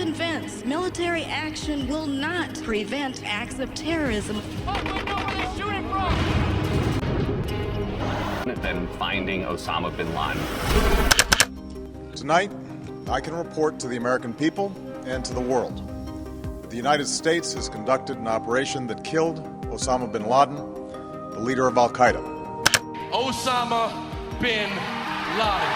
convinced military action will not prevent acts of terrorism. Than finding Osama bin Laden. Tonight, I can report to the American people and to the world that the United States has conducted an operation that killed Osama bin Laden, the leader of Al-Qaeda. Osama bin Laden.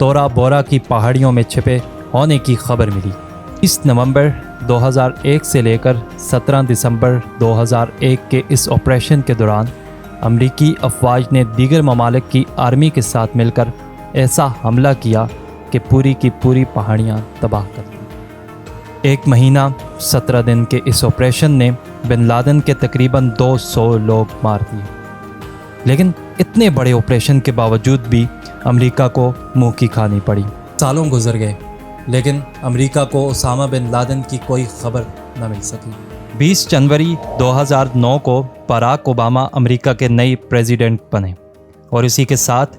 تورا بورا کی پہاڑیوں میں چھپے ہونے کی خبر ملی۔ 20 نومبر 2001 سے لے کر 17 دسمبر 2001 کے اس آپریشن کے دوران امریکی افواج نے دیگر ممالک کی آرمی کے ساتھ مل کر ایسا حملہ کیا کہ پوری کی پوری پہاڑیاں تباہ کر دیں۔ 1 مہینہ 17 دن کے اس آپریشن نے بن لادن کے تقریباً 200 لوگ مار دیے، لیکن اتنے بڑے آپریشن کے باوجود بھی امریکہ کو منہ کی کھانی پڑی۔ سالوں گزر گئے لیکن امریکہ کو اسامہ بن لادن کی کوئی خبر نہ مل سکی۔ 20 جنوری 2009 کو باراک اوباما امریکہ کے نئے پریزیڈنٹ بنے اور اسی کے ساتھ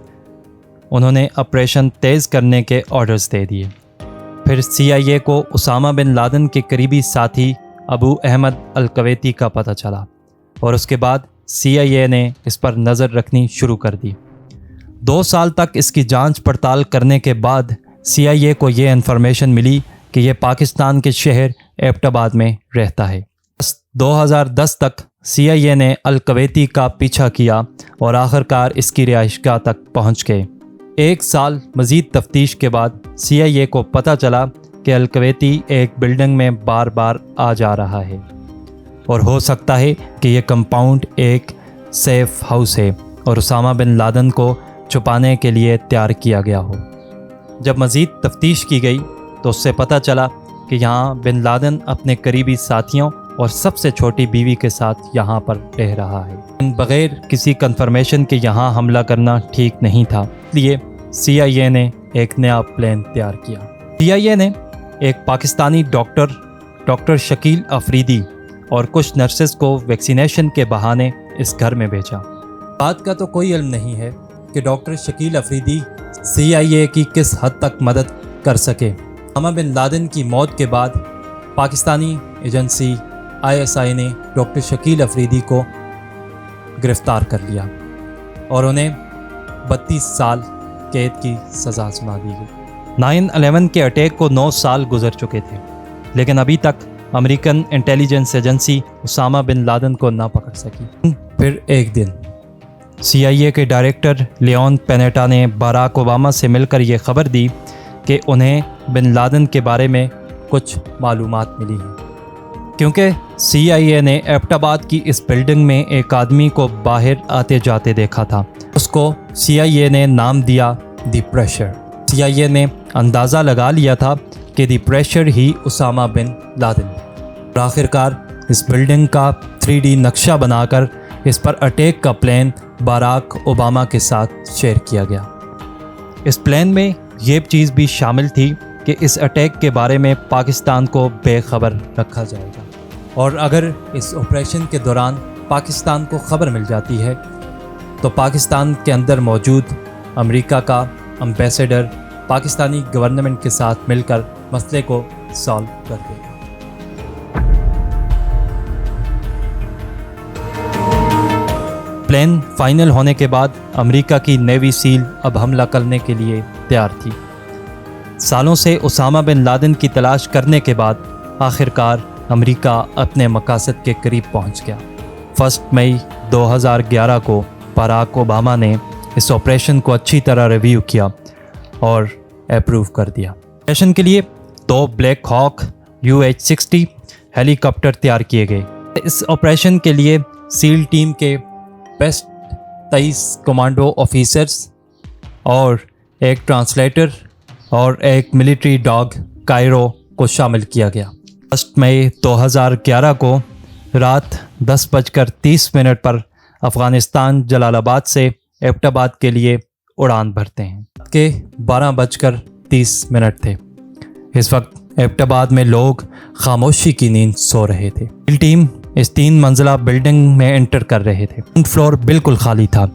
انہوں نے آپریشن تیز کرنے کے آرڈرز دے دیے۔ پھر CIA کو اسامہ بن لادن کے قریبی ساتھی ابو احمد الکویتی کا پتہ چلا اور اس کے بعد CIA نے اس پر نظر رکھنی شروع کر دی۔ 2 سال تک اس کی جانچ پڑتال کرنے کے بعد CIA کو یہ انفارمیشن ملی کہ یہ پاکستان کے شہر ایبٹ آباد میں رہتا ہے۔ 2010 تک CIA نے الکویتی کا پیچھا کیا اور آخرکار اس کی رہائش گاہ تک پہنچ گئے۔ 1 سال مزید تفتیش کے بعد CIA کو پتہ چلا کہ الکویتی ایک بلڈنگ میں بار بار آ جا رہا ہے اور ہو سکتا ہے کہ یہ کمپاؤنڈ ایک سیف ہاؤس ہے اور اسامہ بن لادن کو چھپانے کے لیے تیار کیا گیا ہو۔ جب مزید تفتیش کی گئی تو اس سے پتہ چلا کہ یہاں بن لادن اپنے قریبی ساتھیوں اور سب سے چھوٹی بیوی کے ساتھ یہاں پر رہ رہا ہے۔ بغیر کسی کنفرمیشن کے یہاں حملہ کرنا ٹھیک نہیں تھا، اس لیے CIA نے ایک نیا پلان تیار کیا۔ CIA نے ایک پاکستانی ڈاکٹر شکیل افریدی اور کچھ نرسز کو ویکسینیشن کے بہانے اس گھر میں بھیجا۔ بات کا تو کوئی علم نہیں ہے کہ ڈاکٹر شکیل افریدی CIA کی کس حد تک مدد کر سکے۔ اسامہ بن لادن کی موت کے بعد پاکستانی ایجنسی ISI نے ڈاکٹر شکیل افریدی کو گرفتار کر لیا اور انہیں 32 سال قید کی سزا سنا دی گئی۔ 9/11 کے اٹیک کو 9 سال گزر چکے تھے لیکن ابھی تک American intelligence agency Osama bin Laden کو نہ پکڑ سکی۔ پھر ایک دن CIA کے ڈائریکٹر لیون پینیٹا نے باراک اوباما سے مل کر یہ خبر دی کہ انہیں بن لادن کے بارے میں کچھ معلومات ملی ہیں، کیونکہ CIA نے ایبٹ آباد کی اس بلڈنگ میں ایک آدمی کو باہر آتے جاتے دیکھا تھا۔ اس کو CIA نے نام دیا دی پریشر۔ CIA نے اندازہ لگا لیا تھا کہ دی پریشر ہی اسامہ بن لادن ہے اور آخرکار اس بلڈنگ کا 3D نقشہ بنا کر اس پر اٹیک کا پلان باراک اوباما کے ساتھ شیئر کیا گیا۔ اس پلان میں یہ چیز بھی شامل تھی کہ اس اٹیک کے بارے میں پاکستان کو بے خبر رکھا جائے گا اور اگر اس آپریشن کے دوران پاکستان کو خبر مل جاتی ہے تو پاکستان کے اندر موجود امریکہ کا امبیسڈر پاکستانی گورنمنٹ کے ساتھ مل کر مسئلے کو سالو کر دے گا۔ پلان فائنل ہونے کے بعد امریکہ کی نیوی سیل اب حملہ کرنے کے لیے تیار تھی۔ سالوں سے اسامہ بن لادن کی تلاش کرنے کے بعد آخرکار امریکہ اپنے مقاصد کے قریب پہنچ گیا۔ 1 مئی 2011 کو باراک اوباما نے اس آپریشن کو اچھی طرح ریویو کیا اور اپروو کر دیا۔ آپریشن کے لیے 2 بلیک ہاک UH-60 ہیلی کاپٹر تیار کیے گئے۔ اس آپریشن کے لیے سیل ٹیم کے بیسٹ 23 کمانڈو آفیسرز اور ایک ٹرانسلیٹر اور ایک ملٹری ڈاگ کائرو کو شامل کیا گیا۔ 1 مئی 2011 کو رات 10:30 پر افغانستان جلال آباد سے ایبٹ آباد کے لیے اڑان بھرتے ہیں کہ 12:30 تھے۔ اس وقت ایبٹ آباد میں لوگ خاموشی کی نیند سو رہے تھے۔ سیل ٹیم اس 3 منزلہ بلڈنگ میں انٹر کر رہے تھے۔ گراؤنڈ فلور بالکل خالی تھا۔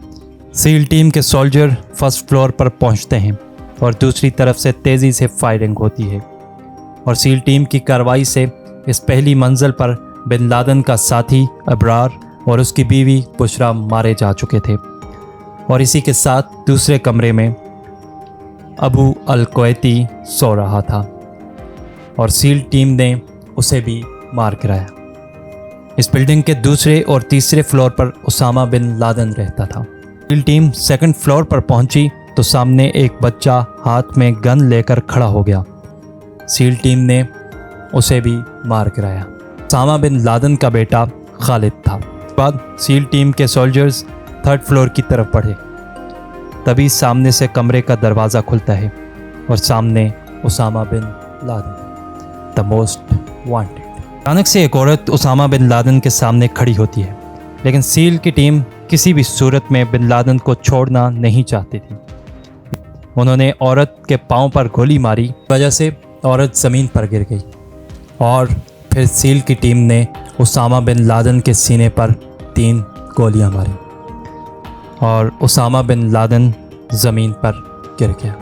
سیل ٹیم کے سولجر فرسٹ فلور پر پہنچتے ہیں اور دوسری طرف سے تیزی سے فائرنگ ہوتی ہے اور سیل ٹیم کی کارروائی سے اس پہلی منزل پر بن لادن کا ساتھی ابرار اور اس کی بیوی بشرا مارے جا چکے تھے اور اسی کے ساتھ دوسرے کمرے میں ابو الکویتی سو رہا تھا اور سیل ٹیم نے اسے بھی مار گرایا۔ اس بلڈنگ کے دوسرے اور تیسرے فلور پر اسامہ بن لادن رہتا تھا۔ سیل ٹیم 2nd فلور پر پہنچی تو سامنے ایک بچہ ہاتھ میں گن لے کر کھڑا ہو گیا. سیل ٹیم نے اسے بھی مار گرایا. اسامہ بن لادن کا بیٹا خالد تھا. بعد سیل ٹیم کے سولجرز 3rd فلور کی طرف بڑھے. تبھی سامنے سے کمرے کا دروازہ کھلتا ہے اور سامنے Osama bin Laden, the most wanted. اچانک سے ایک عورت اسامہ بن لادن کے سامنے کھڑی ہوتی ہے، لیکن سیل کی ٹیم کسی بھی صورت میں بن لادن کو چھوڑنا نہیں چاہتی تھی. انہوں نے عورت کے پاؤں پر گولی ماری، وجہ سے عورت زمین پر گر گئی، اور پھر سیل کی ٹیم نے اسامہ بن لادن کے سینے پر 3 گولیاں ماری اور اسامہ بن لادن زمین پر گر گیا.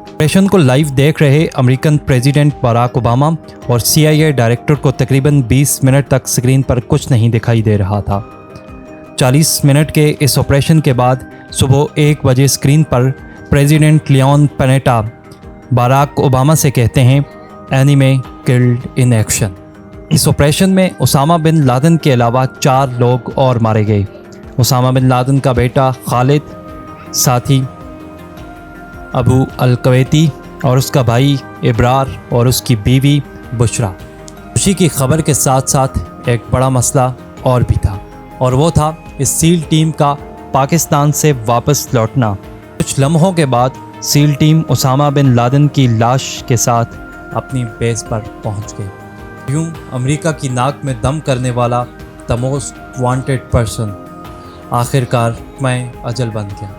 آپریشن کو لائیو دیکھ رہے امریکن پریزیڈنٹ باراک اوباما اور CIA ڈائریکٹر کو تقریباً 20 منٹ تک سکرین پر کچھ نہیں دکھائی دے رہا تھا. 40 منٹ کے اس آپریشن کے بعد صبح 1 بجے سکرین پر president Leon Panetta Barack Obama سے کہتے ہیں اینیمے کلڈ ان ایکشن. اس آپریشن میں اسامہ بن لادن کے علاوہ 4 لوگ اور مارے گئے. اسامہ بن لادن کا بیٹا خالد، ساتھی ابو الکویتی اور اس کا بھائی ابرار اور اس کی بیوی بشرا. خوشی کی خبر کے ساتھ ساتھ ایک بڑا مسئلہ اور بھی تھا، اور وہ تھا اس سیل ٹیم کا پاکستان سے واپس لوٹنا. کچھ لمحوں کے بعد سیل ٹیم اسامہ بن لادن کی لاش کے ساتھ اپنی بیس پر پہنچ گئی. یوں امریکہ کی ناک میں دم کرنے والا دا موسٹ وانٹیڈ پرسن آخر کار میں اجل بن گیا.